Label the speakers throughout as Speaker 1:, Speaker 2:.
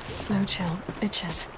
Speaker 1: Snow chill. Itches.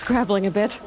Speaker 1: Scrabbling a bit.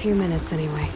Speaker 1: Few minutes anyway.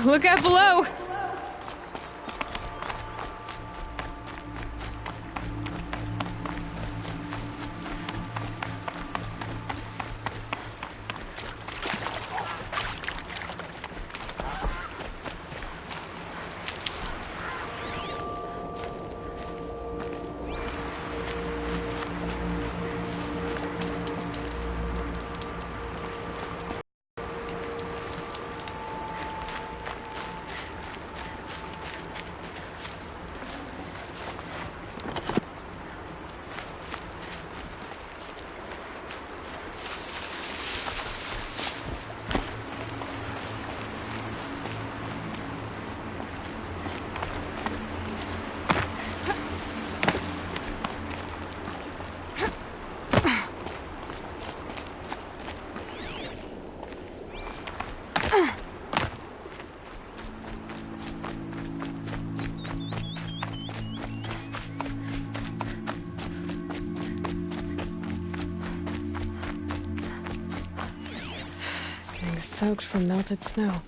Speaker 1: Look out below! Getting soaked from melted snow.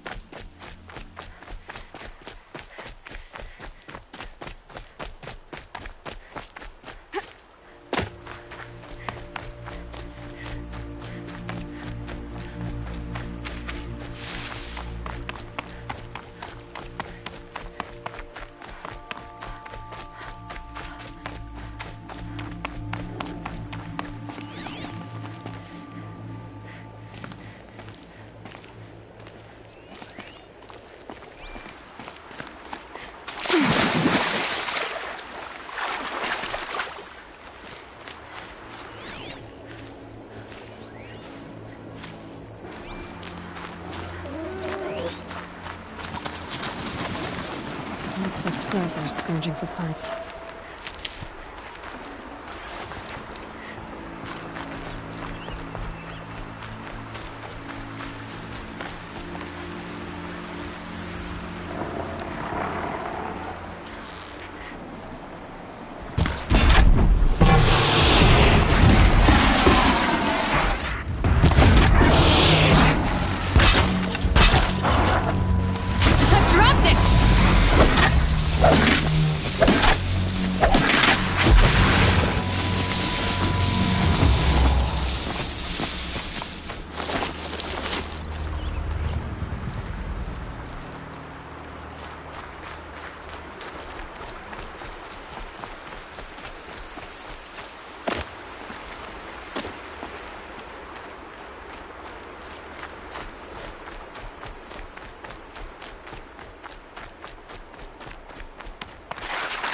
Speaker 1: Looks like scrappers scrounging for parts.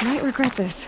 Speaker 1: Might regret this.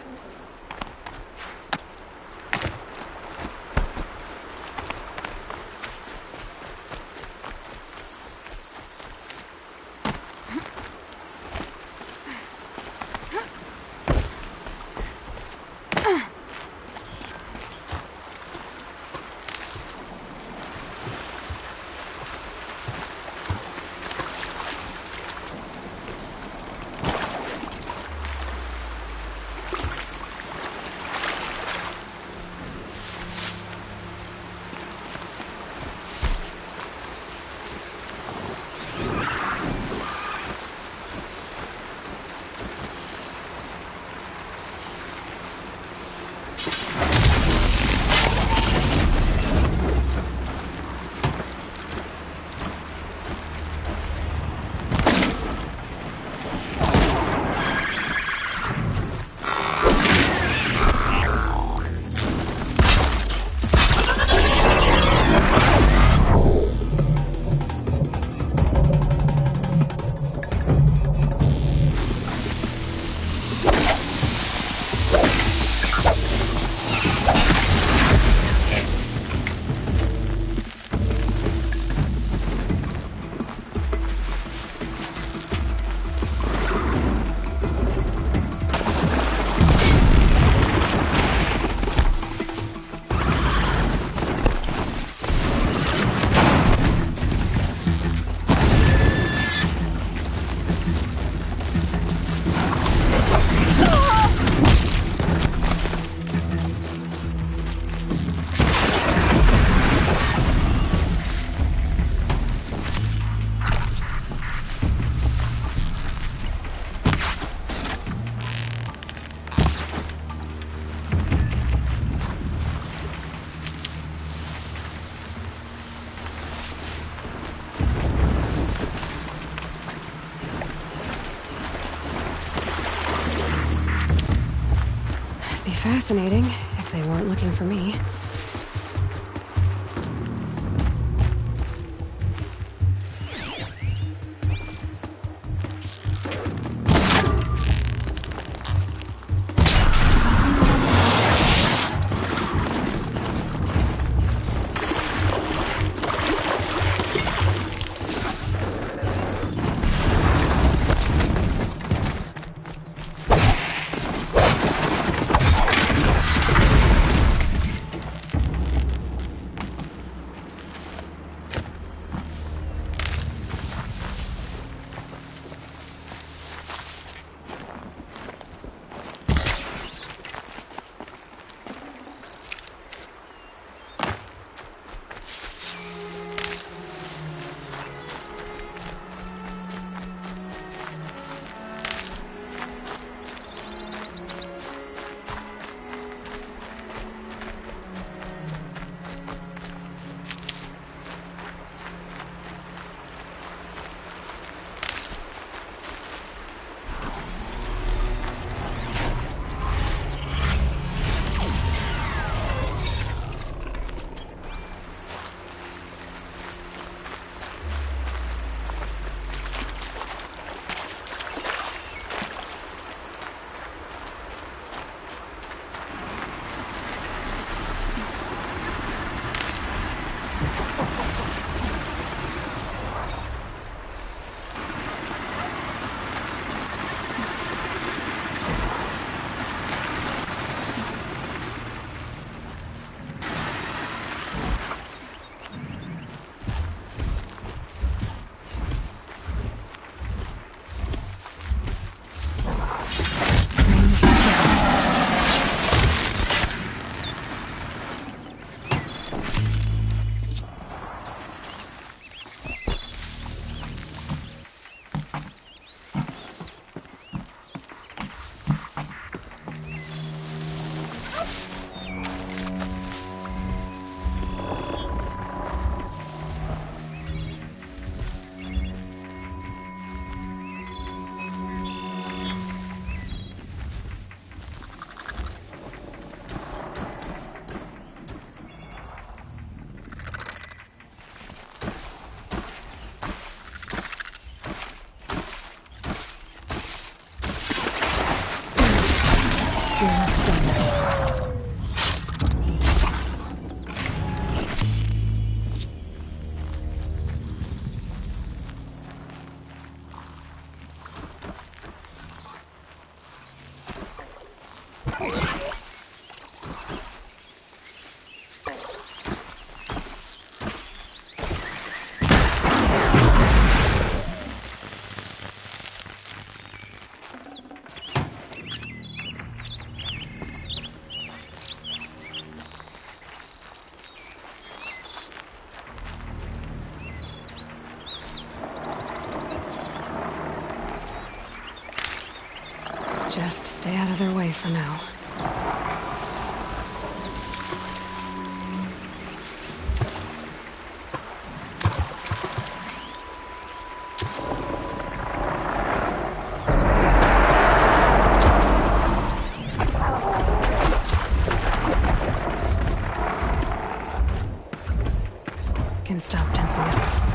Speaker 1: Fascinating, if they weren't looking for me. Just stay out of their way for now. Can stop tensing up.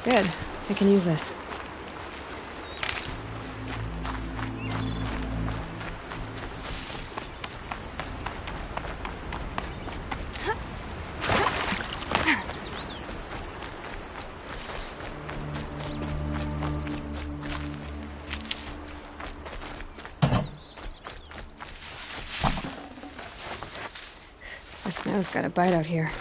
Speaker 1: Good. I can use this. The snow's got a bite out here.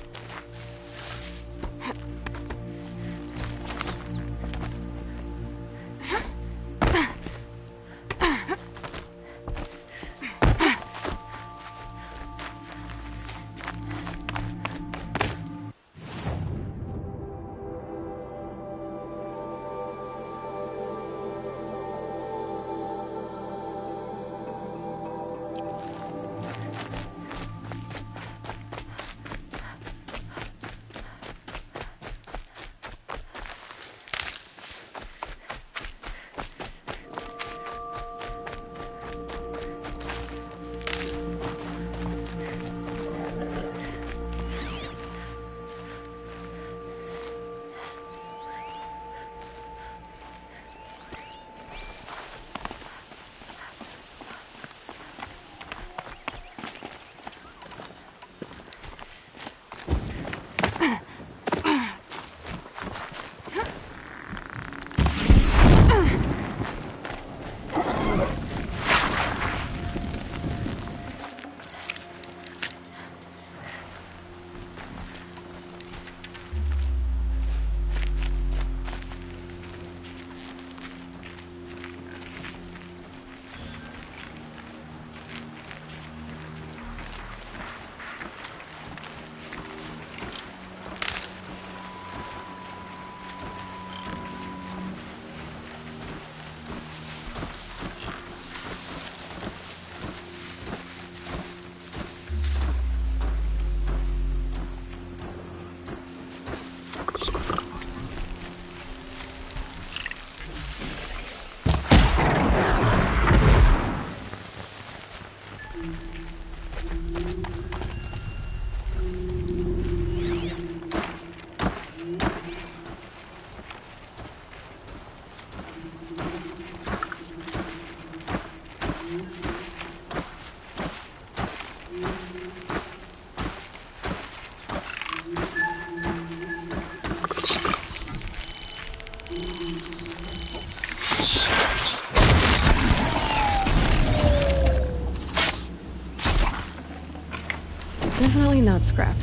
Speaker 1: that scrap.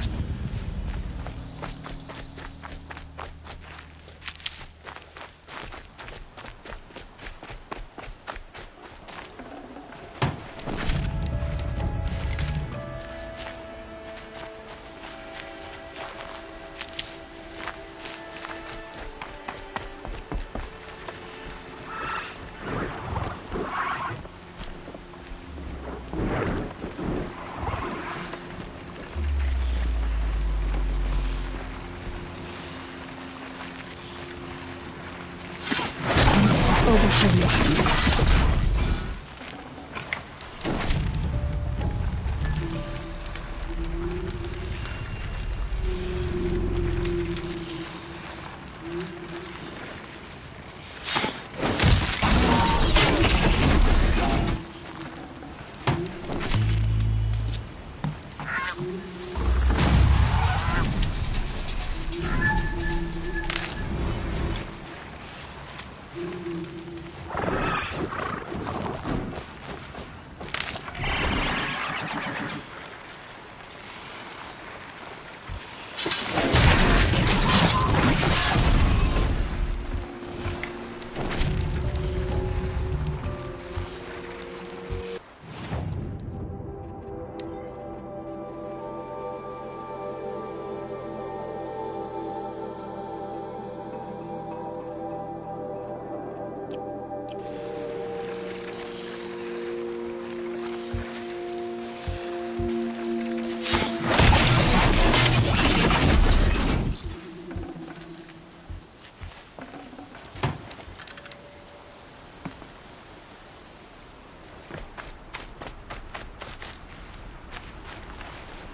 Speaker 1: Over for you.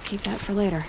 Speaker 1: Keep that for later.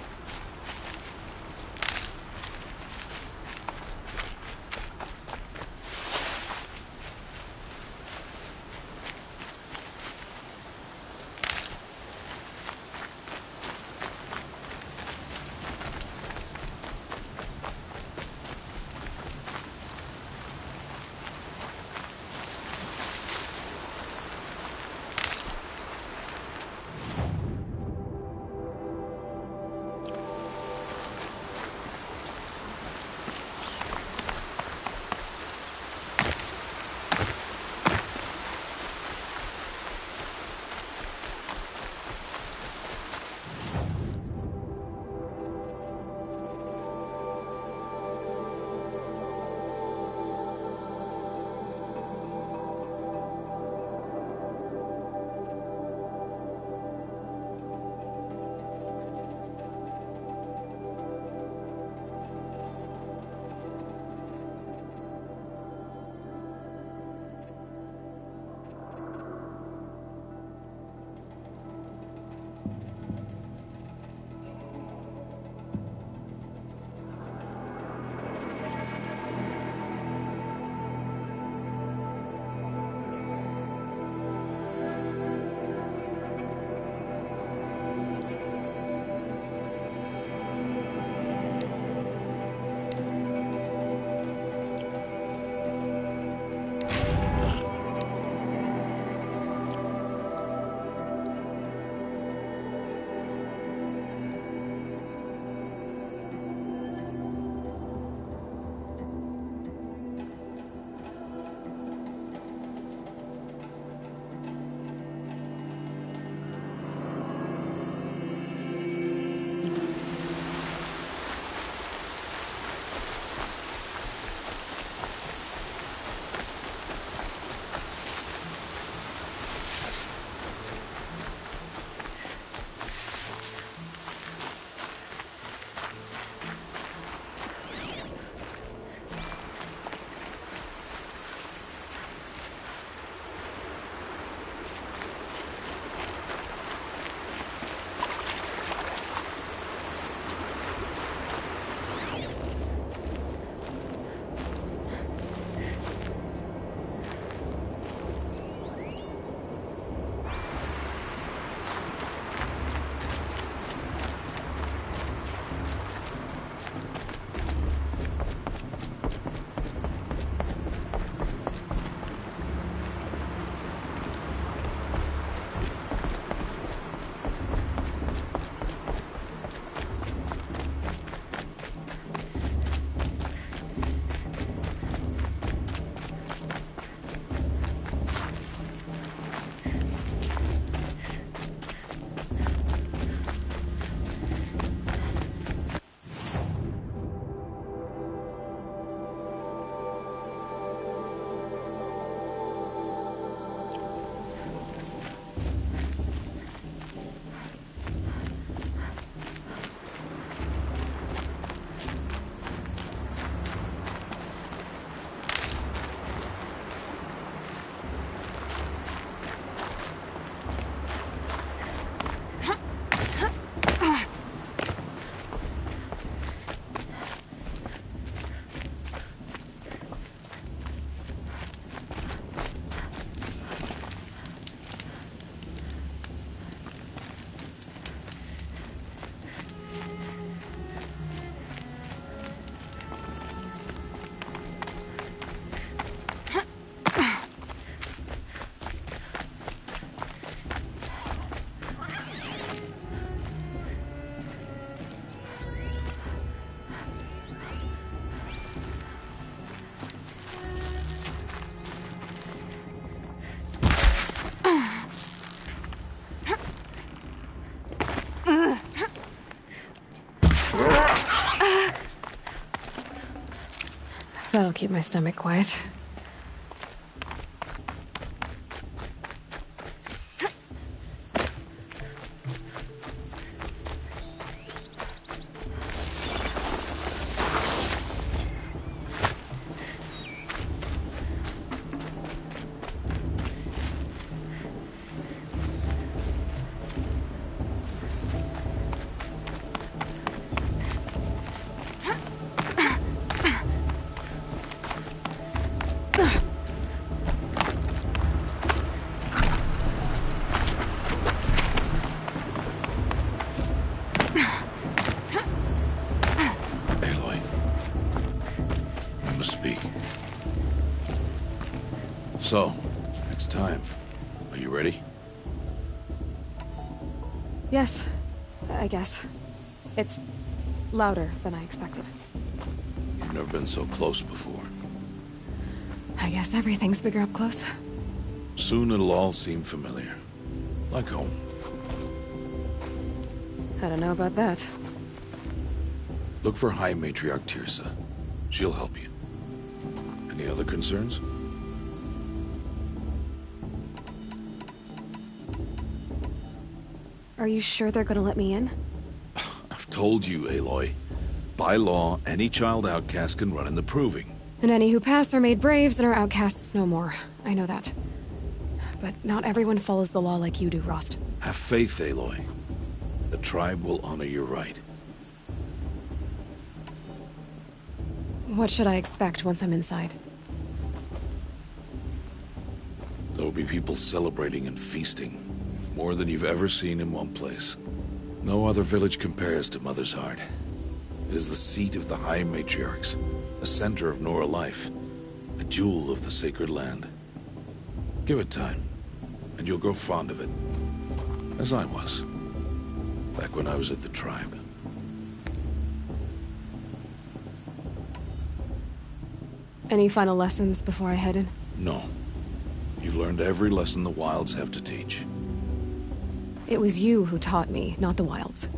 Speaker 1: That'll keep my stomach quiet.
Speaker 2: So, it's time. Are you ready?
Speaker 1: Yes, I guess. It's louder than I expected.
Speaker 2: You've never been so close before.
Speaker 1: I guess everything's bigger up close.
Speaker 2: Soon it'll all seem familiar. Like home.
Speaker 1: I don't know about that.
Speaker 2: Look for High Matriarch Tirsa. She'll help you. Any other concerns?
Speaker 1: Are you sure they're gonna let me in?
Speaker 2: I've told you, Aloy. By law, any child outcast can run in the Proving.
Speaker 1: And any who pass are made braves and are outcasts no more. I know that. But not everyone follows the law like you do, Rost.
Speaker 2: Have faith, Aloy. The tribe will honor your right.
Speaker 1: What should I expect once I'm inside?
Speaker 2: There will be people celebrating and feasting. More than you've ever seen in one place. No other village compares to Mother's Heart. It is the seat of the High Matriarchs, a center of Nora life, a jewel of the sacred land. Give it time, and you'll grow fond of it. As I was, back when I was at the tribe.
Speaker 1: Any final lessons before I head in?
Speaker 2: No. You've learned every lesson the Wilds have to teach.
Speaker 1: It was you who taught me, not the Wilds.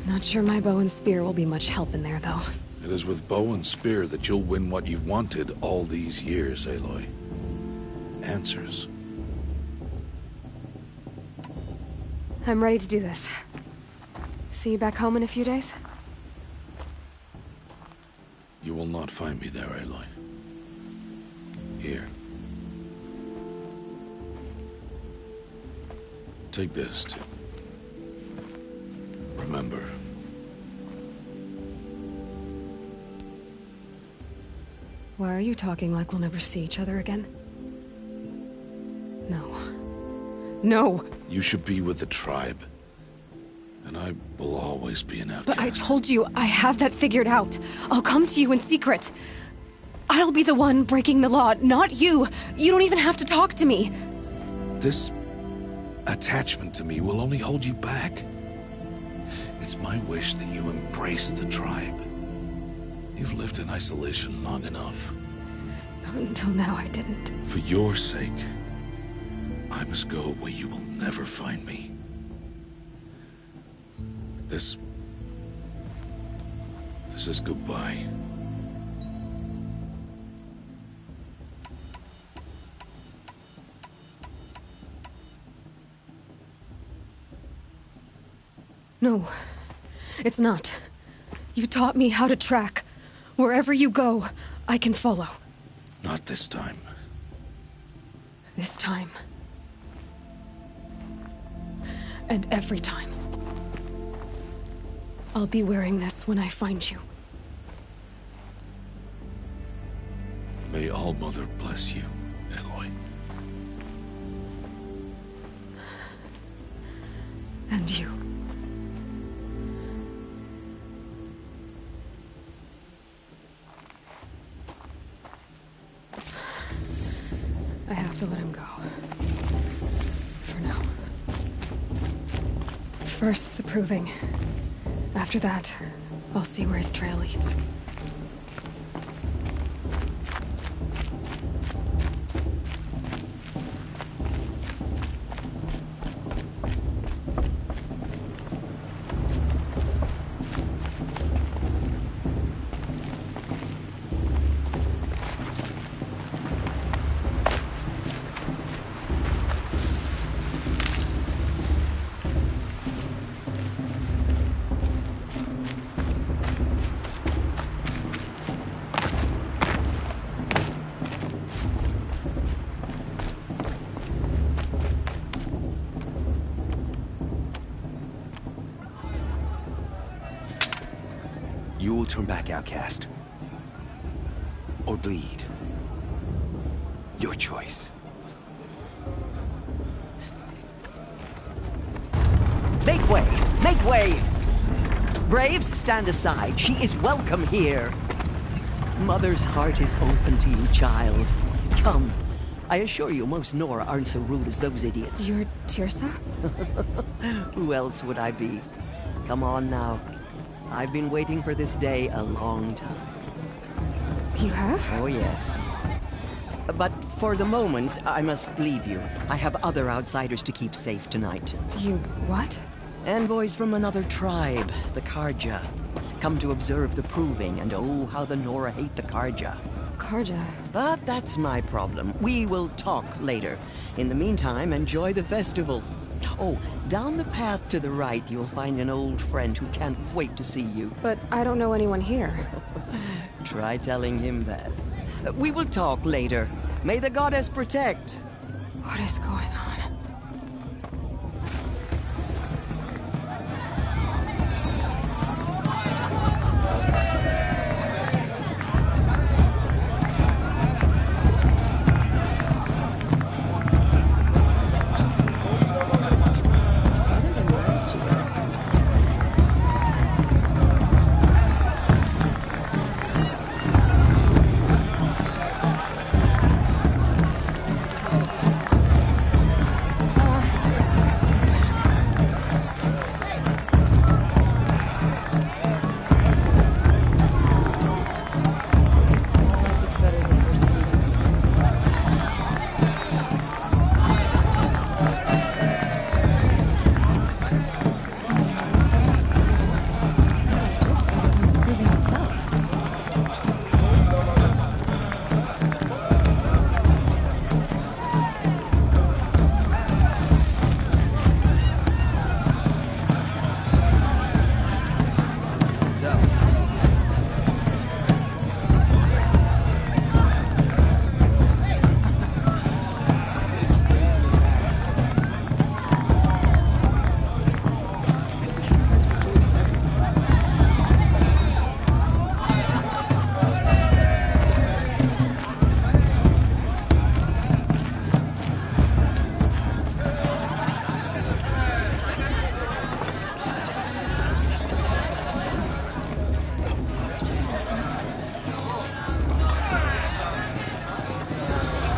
Speaker 1: Not sure my bow and spear will be much help in there, though.
Speaker 2: It is with bow and spear that you'll win what you've wanted all these years, Aloy. Answers.
Speaker 1: I'm ready to do this. See you back home in a few days?
Speaker 2: You will not find me there, Aloy. Here. Take this, too. Remember.
Speaker 1: Why are you talking like we'll never see each other again? No. No!
Speaker 2: You should be with the tribe. And I will always be an outcast.
Speaker 1: But I told you, I have that figured out. I'll come to you in secret. I'll be the one breaking the law, not you. You don't even have to talk to me.
Speaker 2: This attachment to me will only hold you back. It's my wish that you embrace the tribe. You've lived in isolation long enough.
Speaker 1: Until now, I didn't.
Speaker 2: For your sake, I must go where you will never find me. This is goodbye.
Speaker 1: No, it's not. You taught me how to track. Wherever you go, I can follow.
Speaker 2: Not this time.
Speaker 1: This time. And every time. I'll be wearing this when I find you.
Speaker 2: May All-Mother bless you, Aloy.
Speaker 1: And you. I have to let him go. For now. First, the proving. After that, I'll see where his trail leads.
Speaker 3: back, outcast. Or bleed. Your choice.
Speaker 4: Make way! Make way! Braves, stand aside. She is welcome here. Mother's heart is open to you, child. Come. I assure you, most Nora aren't so rude as those idiots.
Speaker 1: You're Tirsa?
Speaker 4: Who else would I be? Come on now. I've been waiting for this day a long time.
Speaker 1: You have?
Speaker 4: Oh, yes. But for the moment, I must leave you. I have other outsiders to keep safe tonight.
Speaker 1: You what?
Speaker 4: Envoys from another tribe, the Karja. Come to observe the proving, and oh, how the Nora hate the Karja.
Speaker 1: Karja.
Speaker 4: But that's my problem. We will talk later. In the meantime, enjoy the festival. Oh, down the path to the right, you'll find an old friend who can't wait to see you.
Speaker 1: But I don't know anyone here.
Speaker 4: Try telling him that. We will talk later. May the goddess protect.
Speaker 1: What is going on?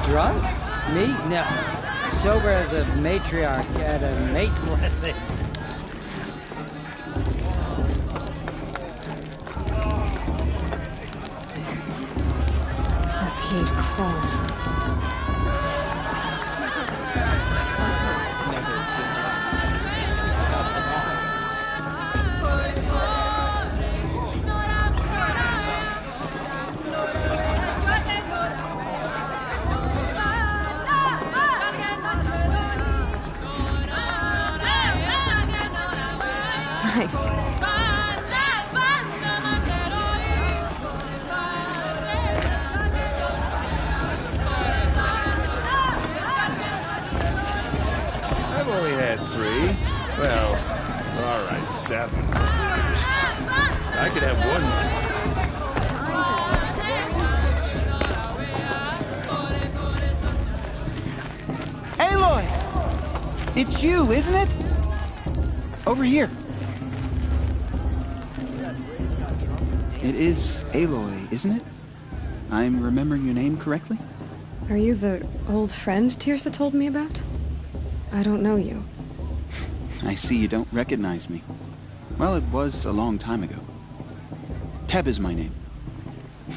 Speaker 5: Drunk? Me? No. Sober as a matriarch at a mate blessing.
Speaker 1: This heat crawls. Nice.
Speaker 2: I've only had 3. Well, all right, 7. I could have one.
Speaker 3: Aloy! It's you, isn't it? Over here. It is Aloy, isn't it? I'm remembering your name correctly?
Speaker 1: Are you the old friend Tirsa told me about? I don't know you.
Speaker 3: I see you don't recognize me. Well, it was a long time ago. Teb is my name.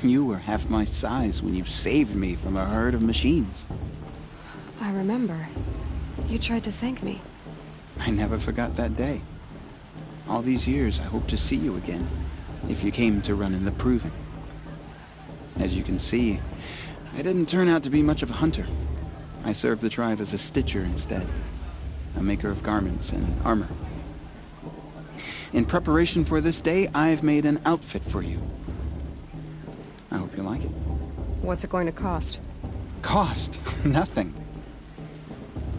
Speaker 3: You were half my size when you saved me from a herd of machines.
Speaker 1: I remember. You tried to thank me.
Speaker 3: I never forgot that day. All these years, I hope to see you again, if you came to run in the Proving. As you can see, I didn't turn out to be much of a hunter. I served the tribe as a stitcher instead, a maker of garments and armor. In preparation for this day, I've made an outfit for you. I hope you like it.
Speaker 1: What's it going to cost?
Speaker 3: Cost? Nothing.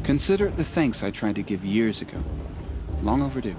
Speaker 3: Consider it the thanks I tried to give years ago. Long overdue.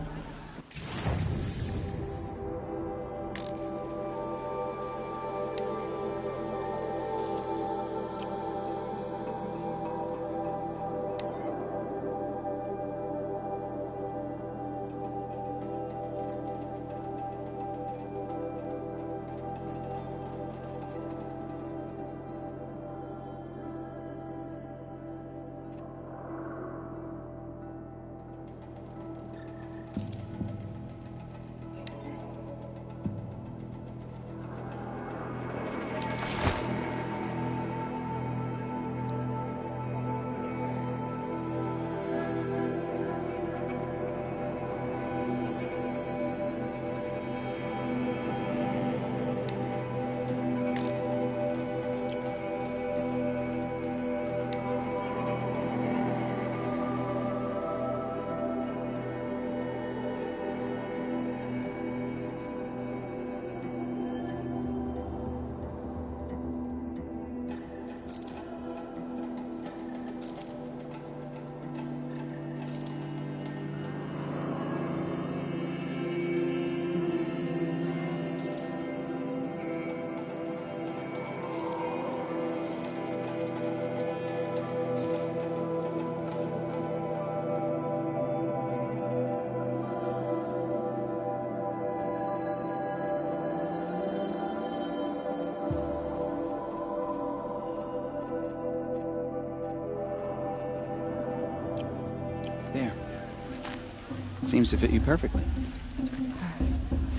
Speaker 3: Seems to fit you perfectly.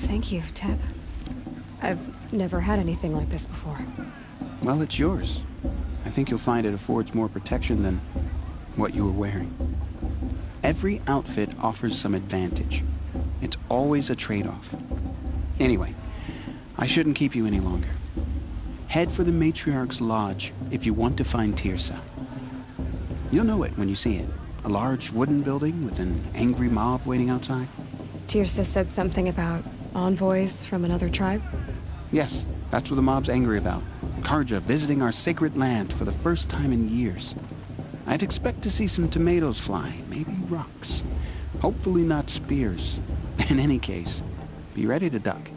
Speaker 1: Thank you, Teb. I've never had anything like this before.
Speaker 3: Well, it's yours. I think you'll find it affords more protection than what you were wearing. Every outfit offers some advantage. It's always a trade-off. Anyway, I shouldn't keep you any longer. Head for the Matriarch's Lodge if you want to find Tirsa. You'll know it when you see it. A large wooden building with an angry mob waiting outside.
Speaker 1: Tirsa said something about envoys from another tribe?
Speaker 3: Yes, that's what the mob's angry about. Karja visiting our sacred land for the first time in years. I'd expect to see some tomatoes fly, maybe rocks. Hopefully not spears. In any case, be ready to duck.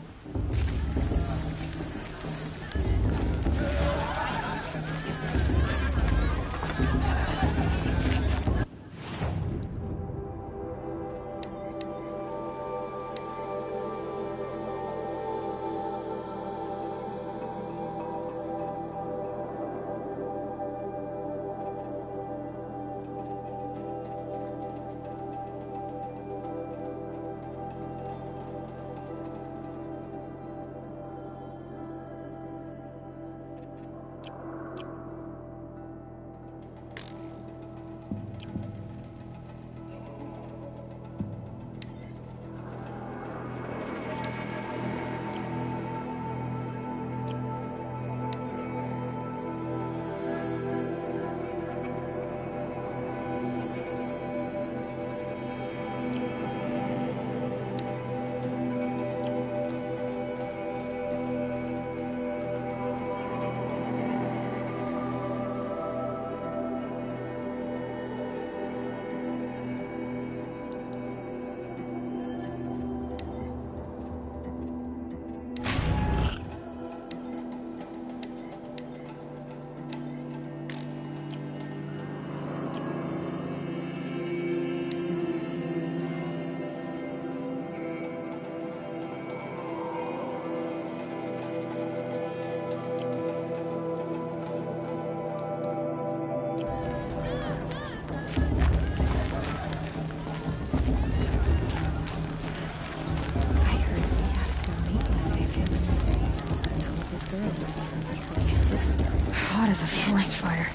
Speaker 1: Hot as a forest fire.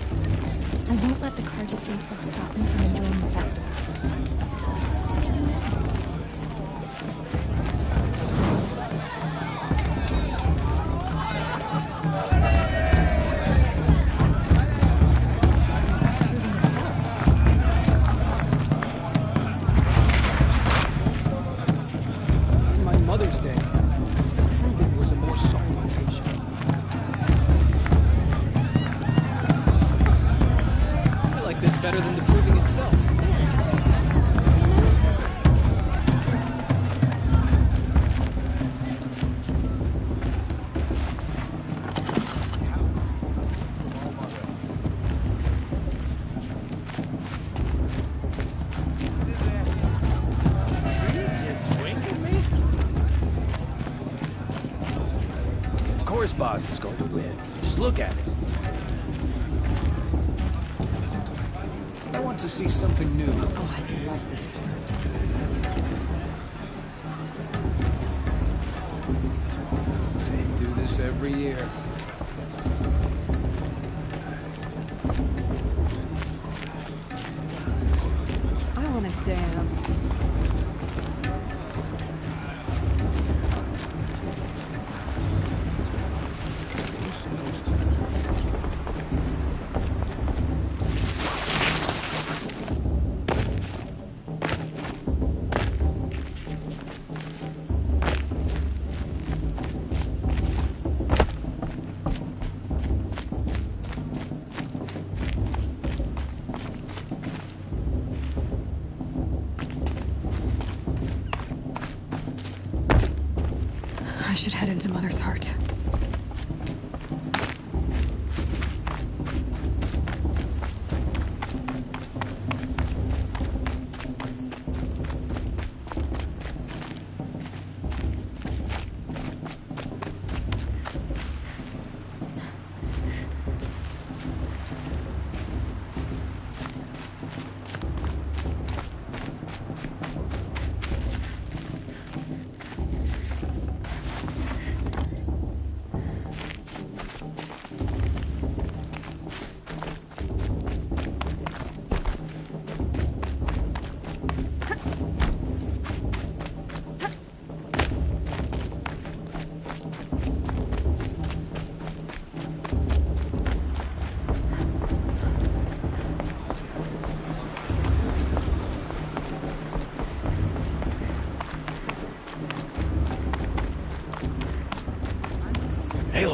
Speaker 6: I won't let the Karja faithful stop me from enjoying the festival.
Speaker 5: My Mother's Day. Proving was a more solemn occasion. I like this better than the proving itself.
Speaker 7: Of course Boss is going to win. Just look at it. I want to see something new.
Speaker 4: Oh, I love this part.
Speaker 7: They do this every year.
Speaker 1: I want to dance. I should head into Mother's Heart.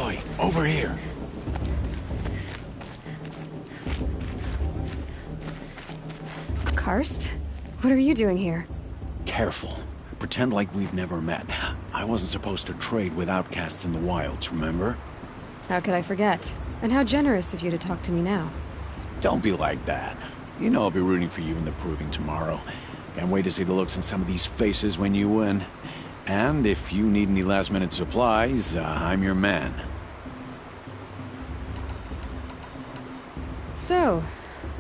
Speaker 7: Aloy, over here.
Speaker 1: Karst? What are you doing here?
Speaker 7: Careful. Pretend like we've never met. I wasn't supposed to trade with outcasts in the wilds, remember?
Speaker 1: How could I forget? And how generous of you to talk to me now.
Speaker 7: Don't be like that. You know I'll be rooting for you in the proving tomorrow. Can't wait to see the looks on some of these faces when you win. And if you need any last-minute supplies, I'm your man.
Speaker 1: So,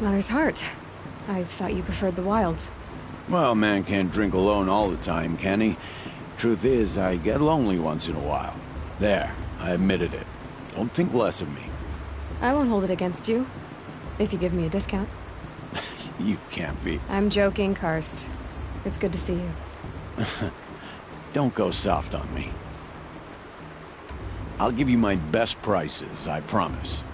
Speaker 1: Mother's Heart. I thought you preferred the wilds.
Speaker 7: Well, man can't drink alone all the time, can he? Truth is, I get lonely once in a while. There, I admitted it. Don't think less of me.
Speaker 1: I won't hold it against you. If you give me a discount.
Speaker 7: You can't be.
Speaker 1: I'm joking, Karst. It's good to see you.
Speaker 7: Don't go soft on me. I'll give you my best prices, I promise.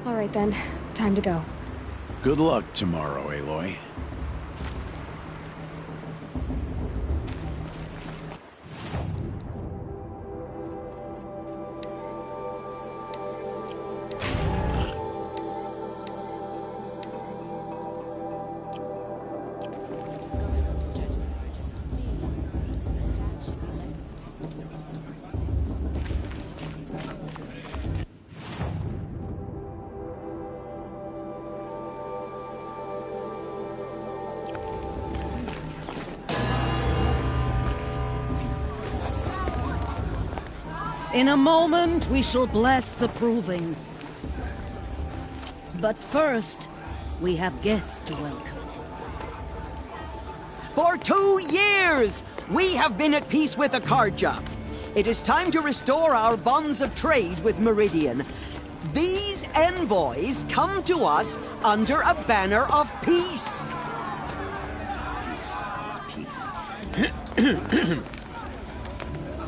Speaker 1: All right then, time to go.
Speaker 7: Good luck tomorrow, Aloy.
Speaker 8: In a moment, we shall bless the proving. But first, we have guests to welcome.
Speaker 4: For 2 years, we have been at peace with Akarja. It is time to restore our bonds of trade with Meridian. These envoys come to us under a banner of peace.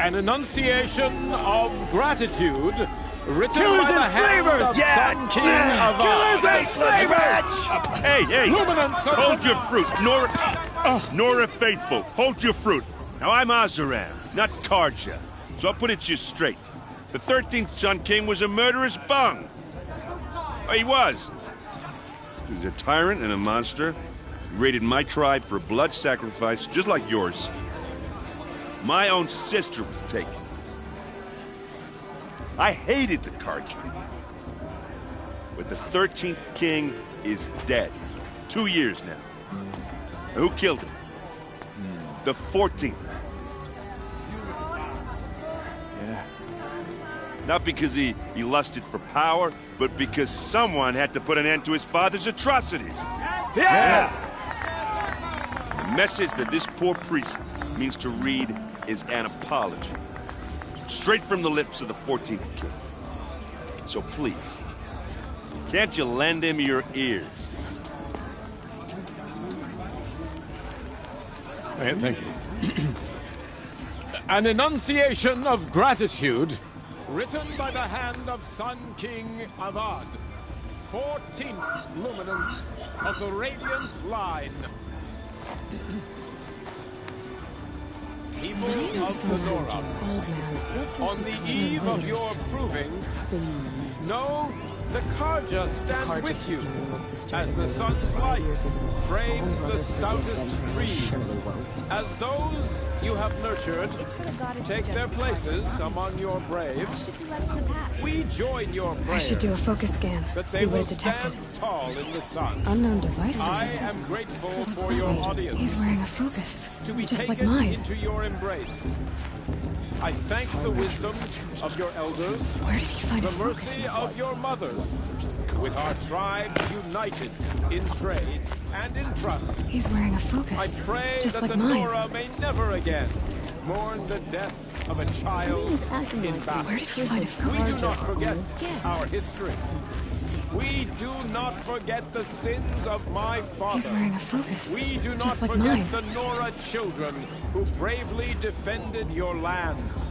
Speaker 9: An enunciation of gratitude written
Speaker 7: Killers
Speaker 9: by the
Speaker 7: and
Speaker 9: hand
Speaker 7: slavers!
Speaker 9: of Sun King of
Speaker 7: Killers and slavers!
Speaker 10: Hey!
Speaker 9: Luminance of
Speaker 10: Hold your fruit, Nora Faithful. Hold your fruit. Now I'm Azaran, not Karja, so I'll put it to you straight. The 13th Sun King was a murderous bung. Oh, he was. He was a tyrant and a monster. He raided my tribe for a blood sacrifice, just like yours. My own sister was taken. I hated the Karja. But the 13th king is dead. 2 years now. Who killed him? The 14th.
Speaker 9: Yeah.
Speaker 10: Not because he lusted for power, but because someone had to put an end to his father's atrocities.
Speaker 9: Yeah!
Speaker 10: The message that this poor priest means to read is an apology. Straight from the lips of the 14th king. So please, can't you lend him your ears?
Speaker 9: Thank you. An enunciation of gratitude written by the hand of Sun King Avad, 14th luminance of the Radiant Line. People of the Nora, on the eve of your proving, know The Karja stands with you, as the sun's light frames the stoutest trees, as those you have nurtured take their places among your braves. We join your prayers.
Speaker 1: I should do a focus scan,
Speaker 9: that
Speaker 1: see
Speaker 9: they
Speaker 1: what
Speaker 9: will
Speaker 1: it detected.
Speaker 9: stand tall in the sun.
Speaker 1: Unknown device
Speaker 9: I
Speaker 1: detected.
Speaker 9: am grateful
Speaker 1: What's
Speaker 9: for
Speaker 1: that
Speaker 9: your
Speaker 1: read?
Speaker 9: audience.
Speaker 1: He's wearing a focus,
Speaker 9: To be
Speaker 1: just like
Speaker 9: taken
Speaker 1: mine.
Speaker 9: into your embrace. I thank the wisdom of your elders,
Speaker 1: Where did he find
Speaker 9: the
Speaker 1: a focus?
Speaker 9: mercy of your mothers, with our tribes united in trade and in trust.
Speaker 1: He's wearing a
Speaker 9: I
Speaker 1: focus,
Speaker 9: pray
Speaker 1: just
Speaker 9: that
Speaker 1: like
Speaker 9: the
Speaker 1: mine.
Speaker 9: Nora may never again mourn the death of a child in battle.
Speaker 1: Where did he find a
Speaker 9: We do
Speaker 1: focus?
Speaker 9: not forget our history. We do not forget the sins of my father.
Speaker 1: He's wearing a focus,
Speaker 9: We do not
Speaker 1: just like
Speaker 9: forget
Speaker 1: mine.
Speaker 9: the Nora children who bravely defended your lands.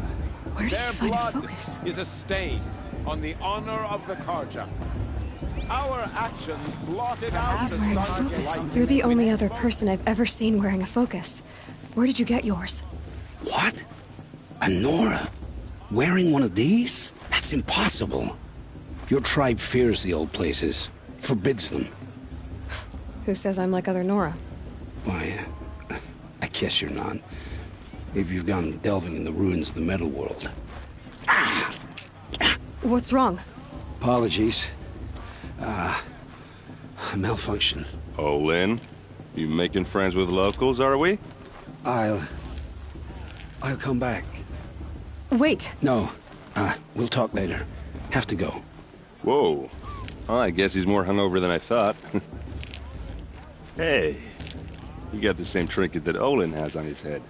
Speaker 1: Where did
Speaker 9: Their
Speaker 1: he find a
Speaker 9: blood
Speaker 1: focus?
Speaker 9: is a stain on the honor of the Karja. Our actions blotted out
Speaker 1: He's
Speaker 9: the
Speaker 1: wearing a
Speaker 9: sun's
Speaker 1: focus.
Speaker 9: light.
Speaker 1: You're the only other person I've ever seen wearing a focus. Where did you get yours?
Speaker 11: What? A Nora? Wearing one of these? That's impossible. Your tribe fears the old places, forbids them.
Speaker 1: Who says I'm like other Nora?
Speaker 11: Why, I guess you're not. If you've gone delving in the ruins of the metal world.
Speaker 1: What's wrong?
Speaker 11: Apologies. Malfunction.
Speaker 10: Oh, Lynn, you making friends with locals, are we?
Speaker 11: I'll come back.
Speaker 1: Wait.
Speaker 11: No, we'll talk later. Have to go.
Speaker 10: Whoa. Well, I guess he's more hungover than I thought. Hey, you got the same trinket that Olin has on his head.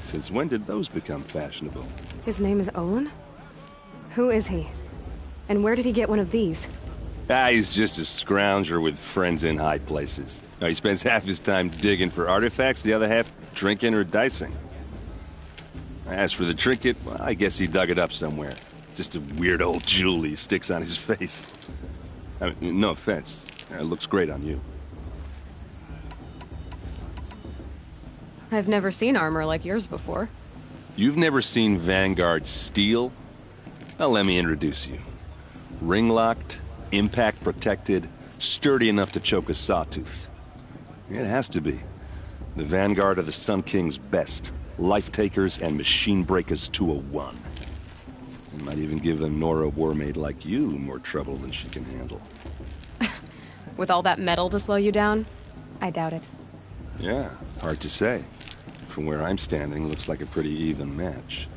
Speaker 10: Since when did those become fashionable?
Speaker 1: His name is Olin? Who is he? And where did he get one of these?
Speaker 10: He's just a scrounger with friends in high places. He spends half his time digging for artifacts, the other half drinking or dicing. As for the trinket, well, I guess he dug it up somewhere. Just a weird old jewel he sticks on his face. I mean, no offense. It looks great on you.
Speaker 1: I've never seen armor like yours before.
Speaker 10: You've never seen Vanguard steel? Well, let me introduce you. Ring-locked, impact-protected, sturdy enough to choke a sawtooth. It has to be. The Vanguard of the Sun King's best. Life-takers and machine-breakers to a one. It might even give a Nora warmaid like you more trouble than she can handle.
Speaker 1: With all that metal to slow you down? I doubt it.
Speaker 10: Yeah, hard to say. From where I'm standing, looks like a pretty even match.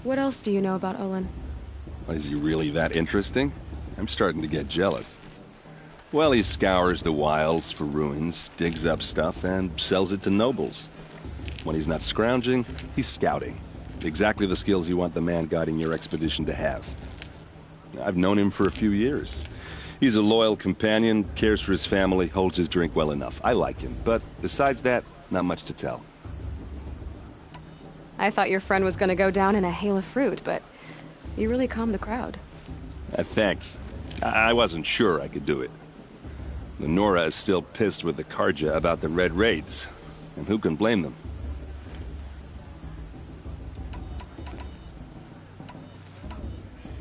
Speaker 1: What else do you know about Olin?
Speaker 10: Is he really that interesting? I'm starting to get jealous. Well, he scours the wilds for ruins, digs up stuff, and sells it to nobles. When he's not scrounging, he's scouting. Exactly the skills you want the man guiding your expedition to have. I've known him for a few years. He's a loyal companion, cares for his family, holds his drink well enough. I like him, but besides that, not much to tell.
Speaker 1: I thought your friend was gonna go down in a hail of fruit, but you really calmed the crowd.
Speaker 10: Thanks. I wasn't sure I could do it. The Nora is still pissed with the Karja about the Red Raids, and who can blame them?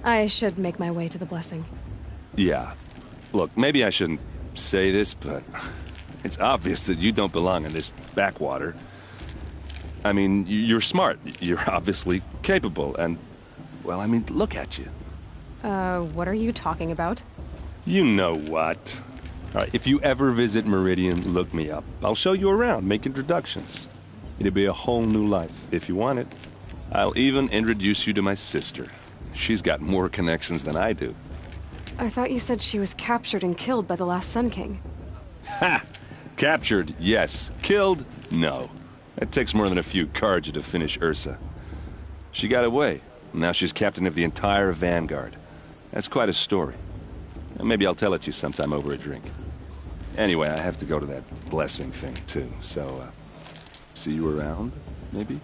Speaker 1: I should make my way to the blessing.
Speaker 10: Yeah. Look, maybe I shouldn't say this, but it's obvious that you don't belong in this backwater. I mean, you're smart. You're obviously capable, and, well, I mean, look at you.
Speaker 1: What are you talking about?
Speaker 10: You know what. All right, if you ever visit Meridian, look me up. I'll show you around, make introductions. It'll be a whole new life, if you want it. I'll even introduce you to my sister. She's got more connections than I do.
Speaker 1: I thought you said she was captured and killed by the last Sun King.
Speaker 10: Ha! Captured, yes. Killed, no. It takes more than a few Karja to finish Ursa. She got away. Now she's captain of the entire Vanguard. That's quite a story. Maybe I'll tell it to you sometime over a drink. Anyway, I have to go to that blessing thing, too. So, see you around, maybe?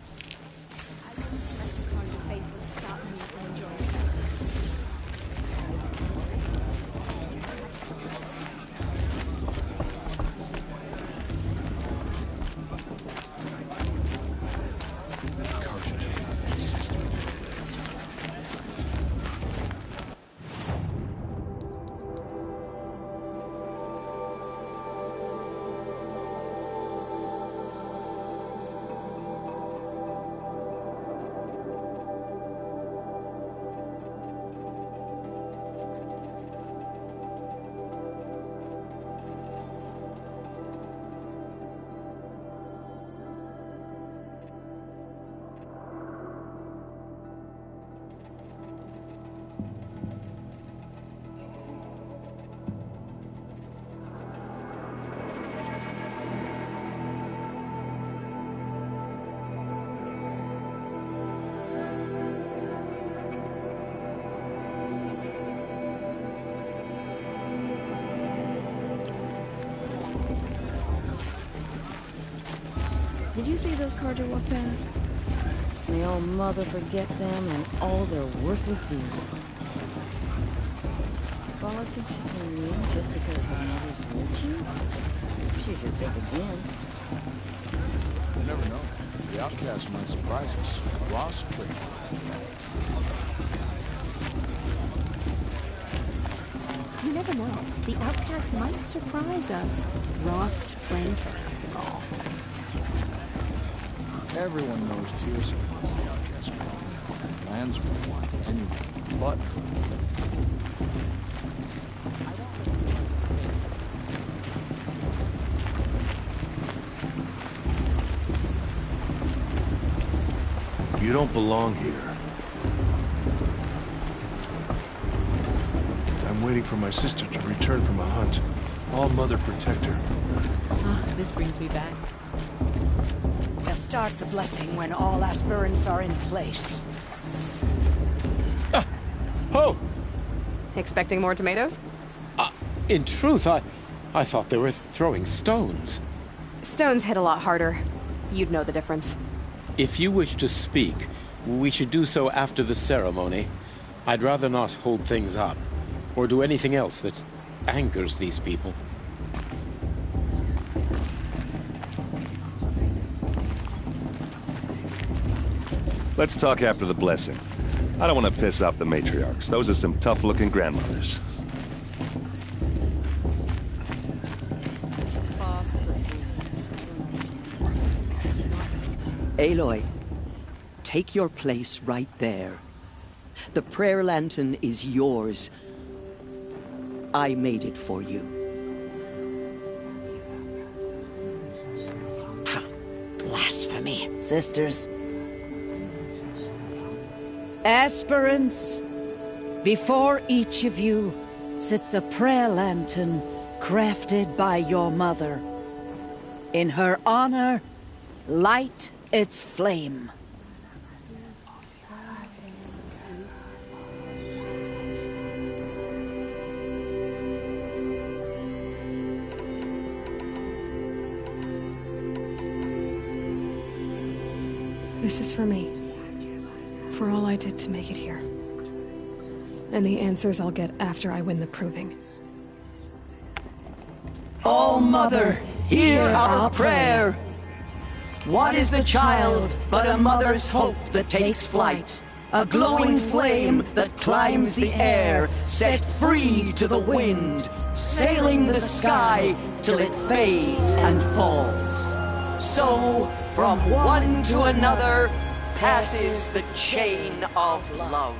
Speaker 12: you see those Carter walk past? May old mother forget them and all their worthless deeds. All I think she can miss just because her mother's virtue? She should think again.
Speaker 13: You never know. The outcast might surprise us. Ross trick.
Speaker 6: You never know. The outcast might surprise us. Lost train. Oh.
Speaker 13: Everyone knows Tearson wants the outcast girl. Lansford wants anyone but her.
Speaker 14: You don't belong here. I'm waiting for my sister to return from a hunt. All Mother protect her.
Speaker 15: Ah, this brings me back. They'll start the blessing when all aspirants are in place.
Speaker 16: Oh!
Speaker 1: Expecting more tomatoes?
Speaker 16: In truth, I thought they were throwing stones.
Speaker 1: Stones hit a lot harder. You'd know the difference.
Speaker 16: If you wish to speak, we should do so after the ceremony. I'd rather not hold things up, or do anything else that angers these people.
Speaker 17: Let's talk after the blessing. I don't want to piss off the matriarchs. Those are some tough-looking grandmothers.
Speaker 4: Aloy, take your place right there. The prayer lantern is yours. I made it for you.
Speaker 15: Blasphemy.
Speaker 8: Sisters. Aspirants, before each of you sits a prayer lantern crafted by your mother. In her honor, light its flame.
Speaker 1: This is for me. For all I did to make it here. And the answers I'll get after I win the proving.
Speaker 4: All Mother, hear our prayer. What is the child but a mother's hope that takes flight? A glowing flame that climbs the air, set free to the wind, sailing the sky till it fades and falls. So, from one to another, passes the chain of love.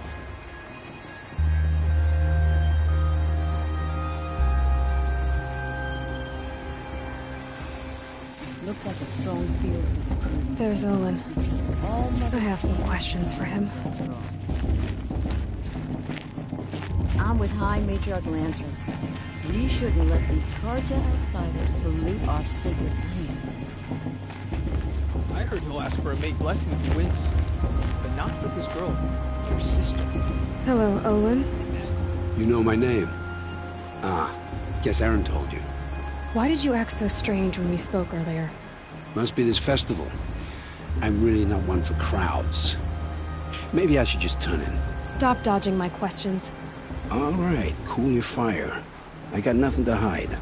Speaker 12: Looks like a strong field.
Speaker 1: There's Olin. I have some questions for him.
Speaker 12: I'm with High Matriarch Lancer. We shouldn't let these Karja outsiders pollute our sacred land.
Speaker 18: I heard he'll ask for a mate blessing if he wins. But not with his girl, your sister.
Speaker 1: Hello, Olin.
Speaker 11: You know my name? Ah, guess Aaron told you.
Speaker 1: Why did you act so strange when we spoke earlier?
Speaker 11: Must be this festival. I'm really not one for crowds. Maybe I should just turn in.
Speaker 1: Stop dodging my questions.
Speaker 11: All right, cool your fire. I got nothing to hide.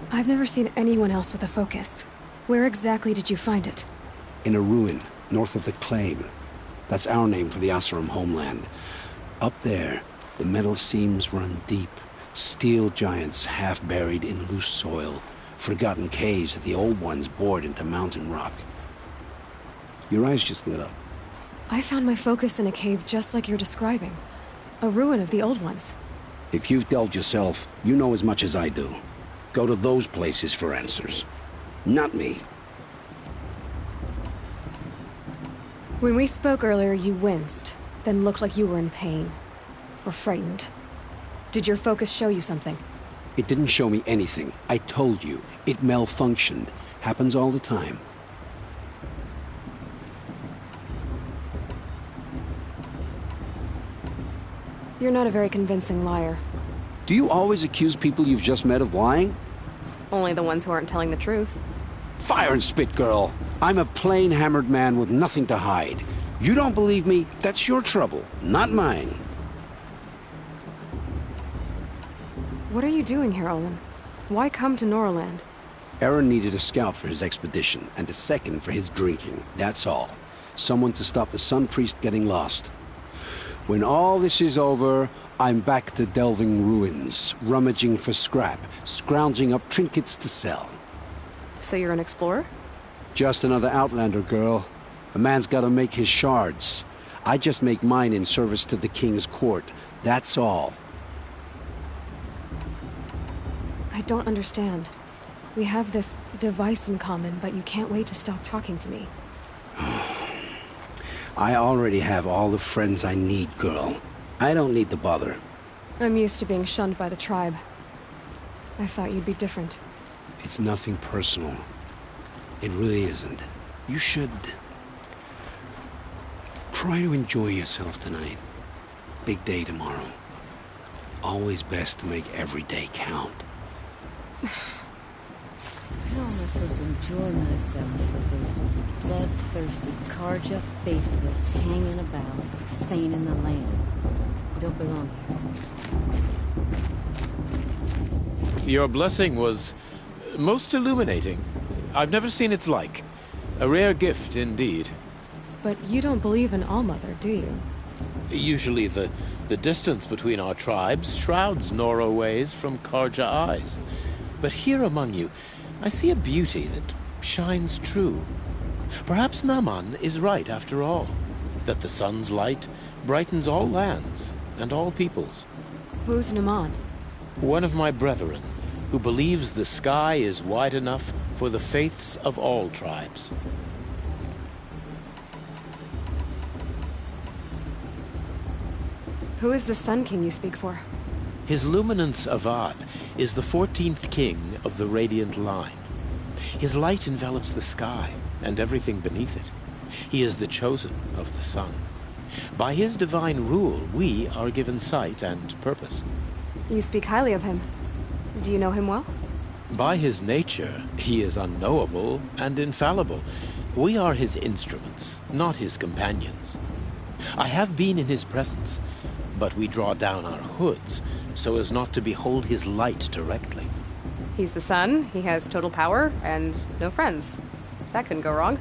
Speaker 1: I've never seen anyone else with a focus. Where exactly did you find it?
Speaker 11: In a ruin, north of the Claim. That's our name for the Oseram homeland. Up there, the metal seams run deep. Steel giants half buried in loose soil. Forgotten caves that the old ones bored into mountain rock. Your eyes just lit up.
Speaker 1: I found my focus in a cave just like you're describing. A ruin of the old ones.
Speaker 11: If you've delved yourself, you know as much as I do. Go to those places for answers. Not me.
Speaker 1: When we spoke earlier, you winced, then looked like you were in pain. Or frightened. Did your focus show you something?
Speaker 11: It didn't show me anything. I told you. It malfunctioned. Happens all the time.
Speaker 1: You're not a very convincing liar.
Speaker 11: Do you always accuse people you've just met of lying?
Speaker 1: Only the ones who aren't telling the truth.
Speaker 11: Fire and spit, girl. I'm a plain hammered man with nothing to hide. You don't believe me? That's your trouble, not mine.
Speaker 1: What are you doing here, Olin? Why come to Norland?
Speaker 11: Aaron needed a scout for his expedition, and a second for his drinking. That's all. Someone to stop the Sun Priest getting lost. When all this is over, I'm back to delving ruins, rummaging for scrap, scrounging up trinkets to sell.
Speaker 1: So you're an explorer?
Speaker 11: Just another outlander, girl. A man's gotta make his shards. I just make mine in service to the king's court. That's all.
Speaker 1: I don't understand. We have this device in common, but you can't wait to stop talking to me.
Speaker 11: I already have all the friends I need, girl. I don't need the bother.
Speaker 1: I'm used to being shunned by the tribe. I thought you'd be different.
Speaker 11: It's nothing personal. It really isn't. You should... try to enjoy yourself tonight. Big day tomorrow. Always best to make every day count.
Speaker 12: How am I supposed to enjoy myself with those bloodthirsty Karja faithless hanging about, feigning the land? You don't belong here.
Speaker 16: Your blessing was most illuminating. I've never seen its like. A rare gift indeed.
Speaker 1: But you don't believe in Allmother, do you?
Speaker 16: Usually the distance between our tribes shrouds Nora ways from Karja eyes. But here among you, I see a beauty that shines true. Perhaps Naman is right after all, that the sun's light brightens all lands and all peoples.
Speaker 1: Who's Naman?
Speaker 16: One of my brethren, who believes the sky is wide enough for the faiths of all tribes.
Speaker 1: Who is the Sun King you speak for?
Speaker 16: His Luminance Avad is the 14th king of the Radiant Line. His light envelops the sky and everything beneath it. He is the chosen of the sun. By his divine rule, we are given sight and purpose.
Speaker 1: You speak highly of him. Do you know him well?
Speaker 16: By his nature, he is unknowable and infallible. We are his instruments, not his companions. I have been in his presence, but we draw down our hoods so as not to behold his light directly.
Speaker 1: He's the sun, he has total power, and no friends. That couldn't go wrong.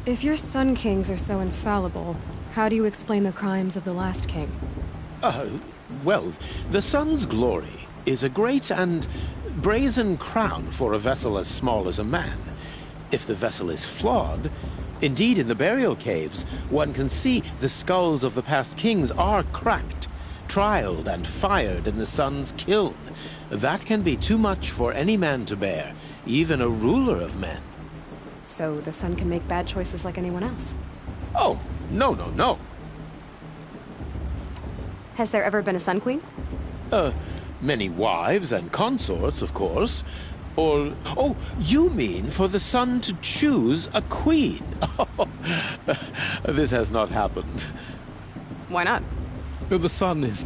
Speaker 1: If your Sun Kings are so infallible, how do you explain the crimes of the last king?
Speaker 16: Well, the sun's glory is a great and brazen crown for a vessel as small as a man. If the vessel is flawed, indeed in the burial caves, one can see the skulls of the past kings are cracked, trialed and fired in the sun's kiln. That can be too much for any man to bear, even a ruler of men.
Speaker 1: So the sun can make bad choices like anyone else?
Speaker 16: Oh, no.
Speaker 1: Has there ever been a Sun Queen?
Speaker 16: Many wives and consorts, of course. Or, oh, you mean for the sun to choose a queen? This has not happened.
Speaker 1: Why not?
Speaker 19: The sun is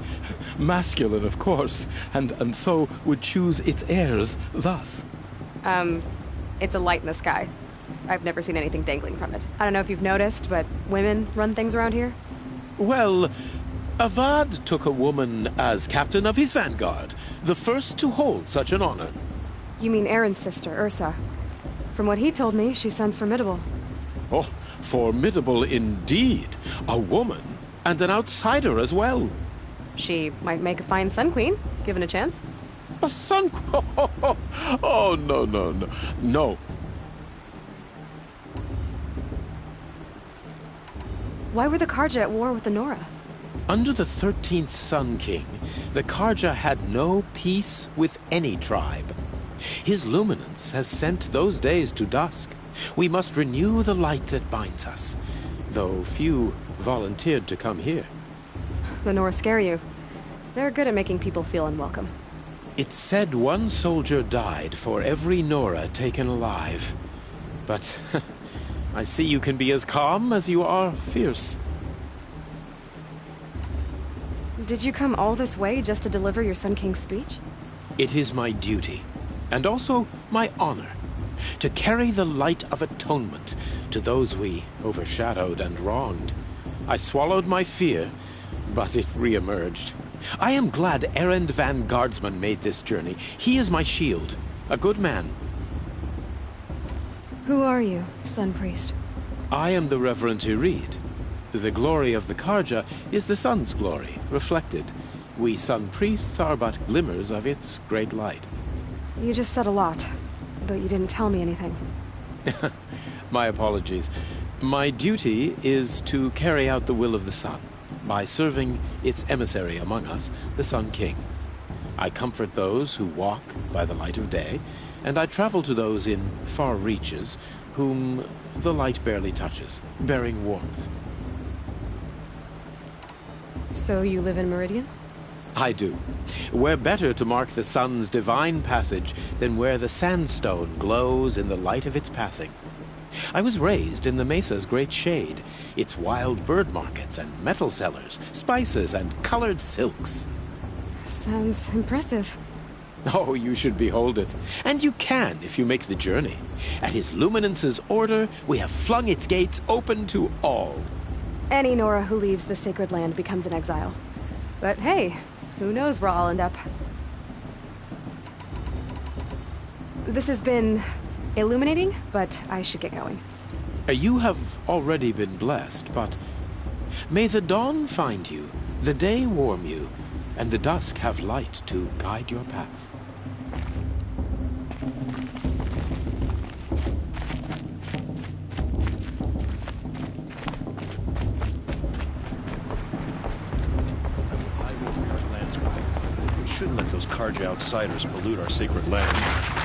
Speaker 19: masculine, of course, and so would choose its heirs thus.
Speaker 1: It's a light in the sky. I've never seen anything dangling from it. I don't know if you've noticed, but women run things around here.
Speaker 16: Well, Avad took a woman as captain of his vanguard, the first to hold such an honor.
Speaker 1: You mean Aaron's sister, Ursa. From what he told me, she sounds formidable.
Speaker 16: Oh, formidable indeed. A woman, and an outsider as well.
Speaker 1: She might make a fine Sun Queen, given a chance.
Speaker 16: A Sun Queen? Oh, no.
Speaker 1: Why were the Karja at war with the Nora?
Speaker 16: Under the 13th Sun King, the Karja had no peace with any tribe. His luminance has sent those days to dusk. We must renew the light that binds us, though few volunteered to come here.
Speaker 1: The Nora scare you. They're good at making people feel unwelcome.
Speaker 16: It's said one soldier died for every Nora taken alive. But I see you can be as calm as you are fierce.
Speaker 1: Did you come all this way just to deliver your Sun King's speech?
Speaker 16: It is my duty, and also my honor, to carry the light of atonement to those we overshadowed and wronged. I swallowed my fear, but it re-emerged. I am glad Erend van Guardsman made this journey. He is my shield, a good man.
Speaker 1: Who are you, Sun Priest?
Speaker 16: I am the Reverend Irid. The glory of the Karja is the sun's glory, reflected. We Sun Priests are but glimmers of its great light.
Speaker 1: You just said a lot, but you didn't tell me anything.
Speaker 16: My apologies. My duty is to carry out the will of the sun, by serving its emissary among us, the Sun King. I comfort those who walk by the light of day, and I travel to those in far reaches whom the light barely touches, bearing warmth.
Speaker 1: So you live in Meridian?
Speaker 16: I do. Where better to mark the sun's divine passage than where the sandstone glows in the light of its passing. I was raised in the mesa's great shade, its wild bird markets and metal cellars, spices and colored silks.
Speaker 1: Sounds impressive.
Speaker 16: Oh, you should behold it. And you can if you make the journey. At His Luminance's order, we have flung its gates open to all.
Speaker 1: Any Nora who leaves the sacred land becomes an exile. But hey, who knows where I'll end up. This has been illuminating, but I should get going.
Speaker 16: You have already been blessed, but may the dawn find you, the day warm you, and the dusk have light to guide your path.
Speaker 14: We shouldn't let those Karja outsiders pollute our sacred land.